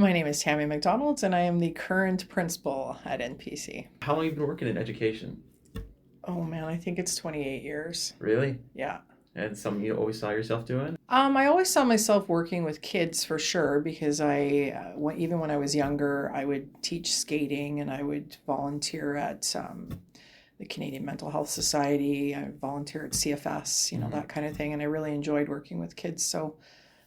My name is Tammy MacDonald, and I am the current principal at NPC. How long have you been working in education? Oh man, I think it's 28 years. Really? Yeah. And something you always saw yourself doing? I always saw myself working with kids for sure because even when I was younger, I would teach skating and I would volunteer at the Canadian Mental Health Society. I would volunteer at CFS, that kind of thing. And I really enjoyed working with kids. So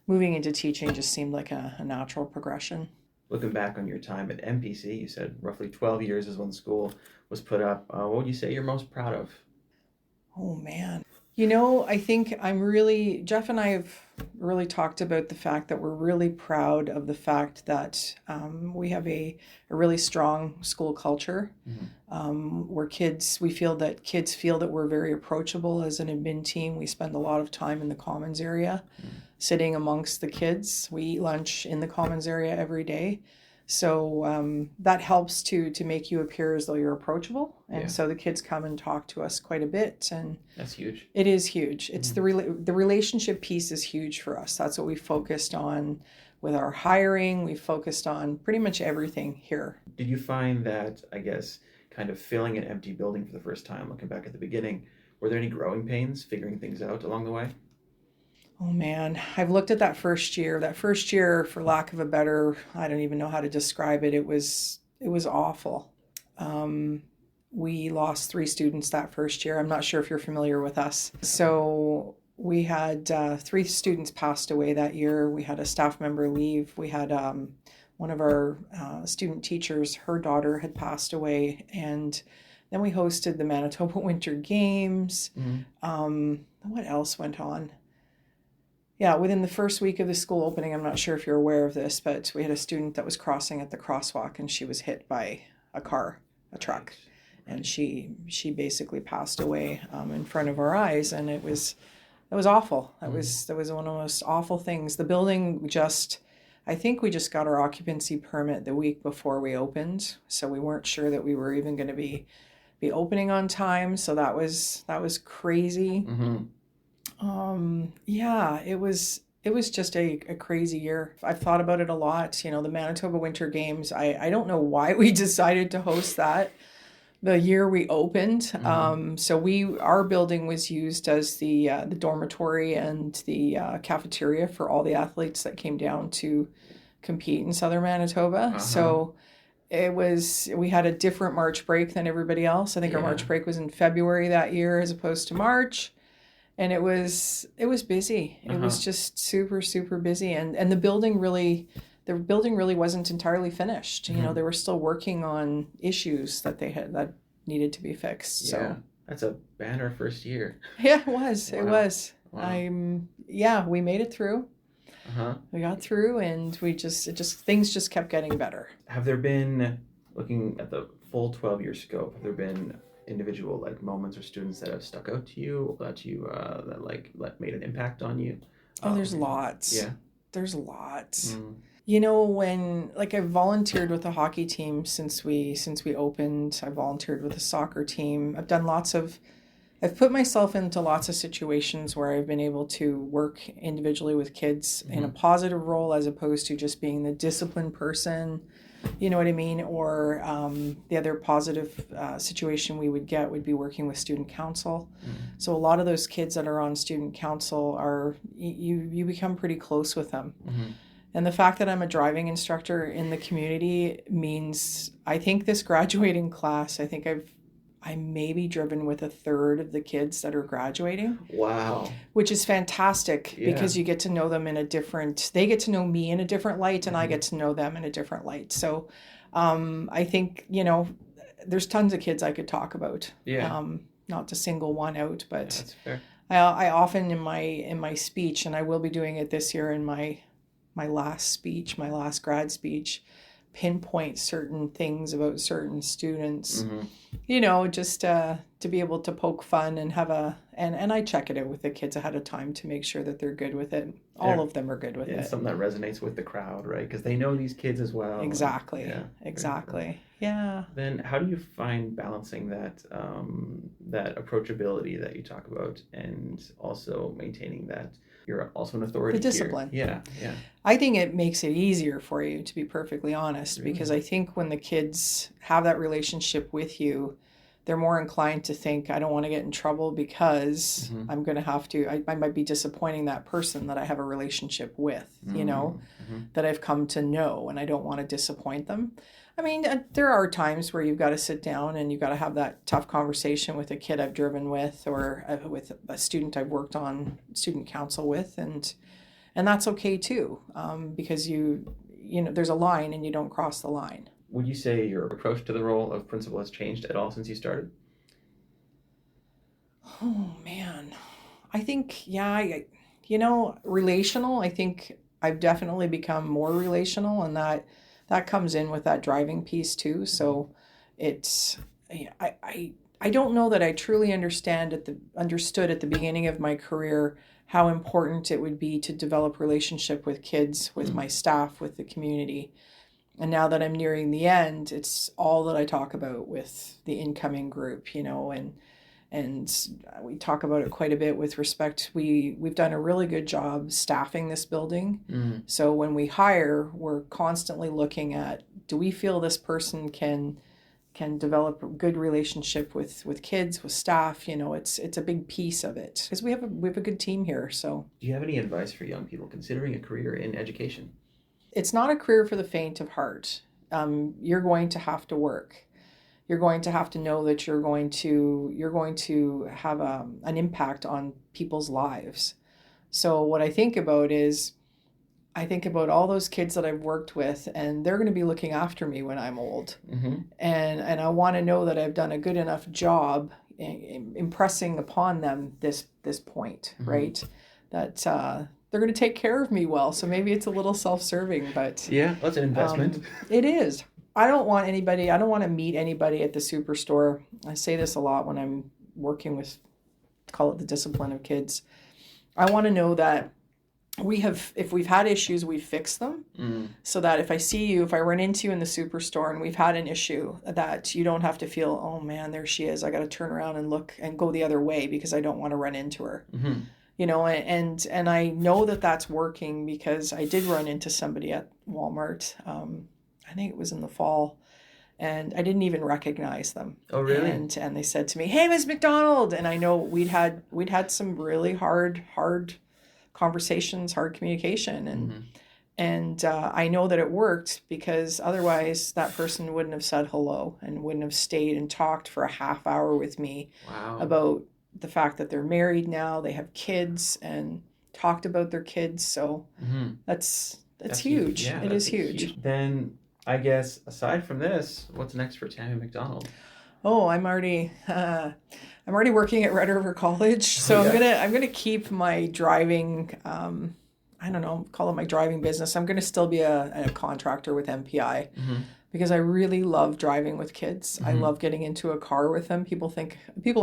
moving into teaching just seemed like a natural progression. Looking back on your time at NPC, you said roughly 12 years is when the school was put up. What would you say you're most proud of? Oh man. I think Jeff and I have really talked about the fact that we're really proud of the fact that we have a really strong school culture where we feel that kids feel that we're very approachable as an admin team. We spend a lot of time in the commons area sitting amongst the kids. We eat lunch in the commons area every day. So that helps to make you appear as though you're approachable. And so the kids come and talk to us quite a bit. And that's huge. It is huge. It's the relationship piece is huge for us. That's what we focused on with our hiring. We focused on pretty much everything here. Did you find that, kind of filling an empty building for the first time, looking back at the beginning, were there any growing pains figuring things out along the way? Oh man, I've looked at that first year. That first year, for lack of a better, I don't even know how to describe it. It was awful. We lost 3 students that first year. I'm not sure if you're familiar with us. So we had 3 students passed away that year. We had a staff member leave. We had one of our student teachers, her daughter had passed away. And then we hosted the Manitoba Winter Games. What else went on? Yeah, within the first week of the school opening, I'm not sure if you're aware of this, but we had a student that was crossing at the crosswalk and she was hit by a truck. And she basically passed away in front of our eyes, and it was awful. That was one of the most awful things. The building I think we just got our occupancy permit the week before we opened, so we weren't sure that we were even going to be opening on time. So that was crazy. It was just a crazy year. I've thought about it a lot. The Manitoba Winter Games, I don't know why we decided to host that the year we opened. So our building was used as the dormitory and the cafeteria for all the athletes that came down to compete in Southern Manitoba. So we had a different March break than everybody else. I think our March break was in February that year as opposed to March. And it was busy. It was just super, super busy. And the building really wasn't entirely finished. They were still working on issues that that needed to be fixed. So that's a banner first year. Yeah, it was. Wow. It was. Wow. We made it through. We got through, and things just kept getting better. Have there been, looking at the full 12-year scope, have there been individual moments or students that have stuck out to you that made an impact on you? There's lots. Yeah, there's lots. When I volunteered with the hockey team since we opened. I volunteered with the soccer team. I've put myself into lots of situations where I've been able to work individually with kids in a positive role as opposed to just being the disciplined person. You know what I mean? Or the other positive situation we would get would be working with student council. So a lot of those kids that are on student council you become pretty close with them. And the fact that I'm a driving instructor in the community means I think this graduating class, I think I maybe driven with a third of the kids that are graduating. Wow. Which is fantastic because you get to know them they get to know me in a different light, and I get to know them in a different light. So I think, there's tons of kids I could talk about. Yeah. Not to single one out, but that's fair. I often in my speech, and I will be doing it this year in my last grad speech, pinpoint certain things about certain students, just to be able to poke fun and have And I check it out with the kids ahead of time to make sure that they're good with it. All of them are good with it. Something that resonates with the crowd, right? Because they know these kids as well. Exactly. And, Exactly. Yeah. Then how do you find balancing that that approachability that you talk about, and also maintaining that you're also an authority? The discipline. Here? Yeah. I think it makes it easier for you, to be perfectly honest, Really? because I think when the kids have that relationship with you, they're more inclined to think, I don't want to get in trouble because I'm going to have to, I might be disappointing that person that I have a relationship with, that I've come to know, and I don't want to disappoint them. I mean, there are times where you've got to sit down and you've got to have that tough conversation with a kid I've driven with, or with a student I've worked on student council with, and that's okay too, because there's a line and you don't cross the line. Would you say your approach to the role of principal has changed at all since you started? Oh man, I think, relational. I think I've definitely become more relational, and that comes in with that driving piece too. So it's, I don't know that I truly understood at the beginning of my career how important it would be to develop relationship with kids, with my staff, with the community. And now that I'm nearing the end, it's all that I talk about with the incoming group, and we talk about it quite a bit with respect. We've done a really good job staffing this building. So when we hire, we're constantly looking at, do we feel this person can develop a good relationship with kids, with staff? It's a big piece of it, because we have a good team here. So do you have any advice for young people considering a career in education? It's not a career for the faint of heart. You're going to have to work. You're going to have to know that you're going to have an impact on people's lives. So what I think about is, I think about all those kids that I've worked with, and they're going to be looking after me when I'm old. And I want to know that I've done a good enough job impressing upon them this point, right? That they're going to take care of me well. So maybe it's a little self-serving, but yeah, that's an investment. It is. I don't want to meet anybody at the superstore. I say this a lot when I'm working with, call it the discipline of kids. I want to know that if we've had issues, we've fixed them. So that if I run into you in the superstore and we've had an issue, that you don't have to feel, oh man, there she is. I got to turn around and look and go the other way because I don't want to run into her. And I know that that's working, because I did run into somebody at Walmart. I think it was in the fall, and I didn't even recognize them. Oh, really? And they said to me, "Hey, Ms. MacDonald," and I know we'd had some really hard conversations, hard communication, and I know that it worked, because otherwise that person wouldn't have said hello and wouldn't have stayed and talked for a half hour with me about the fact that they're married now, they have kids, and talked about their kids. So that's huge. Yeah, it is huge. Then I guess aside from this, what's next for Tammy MacDonald? Oh, I'm already working at Red River College, so I'm gonna keep my driving. I don't know, call it my driving business. I'm gonna still be a contractor with MPI. Because I really love driving with kids. I love getting into a car with them. People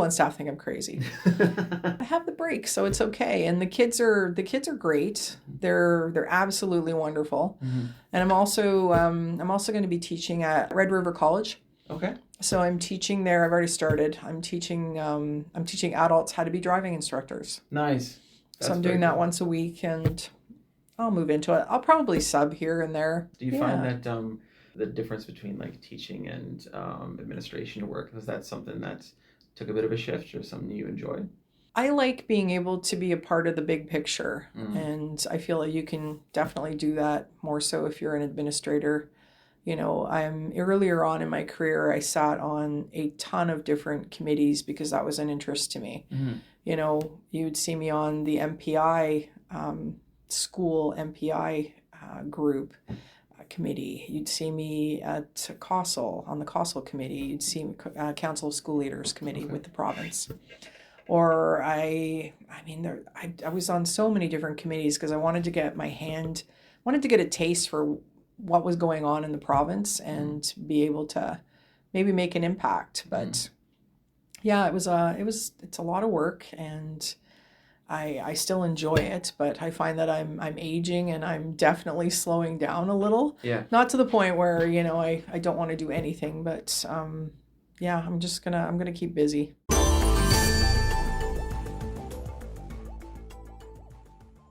on staff think I'm crazy. I have the brakes, so it's okay. And the kids are great. They're absolutely wonderful. And I'm also going to be teaching at Red River College. Okay. So I'm teaching there. I've already started. I'm teaching adults how to be driving instructors. Nice. So I'm doing that once a week, and I'll move into it. I'll probably sub here and there. Do you find that the difference between like teaching and administration work, is that something that took a bit of a shift, or something you enjoy? I like being able to be a part of the big picture, and I feel like you can definitely do that more so if you're an administrator. I'm earlier on in my career, I sat on a ton of different committees because that was an interest to me. You'd see me on the MPI school MPI group committee. You'd see me at COSL, on the COSL committee. You'd see me Council of School Leaders committee with the province. Or I was on so many different committees because I wanted to get a taste for what was going on in the province and be able to maybe make an impact. But Yeah, it's a lot of work, and I still enjoy it, but I find that I'm aging and I'm definitely slowing down a little. Yeah. Not to the point where, I don't want to do anything, but yeah, I'm gonna keep busy.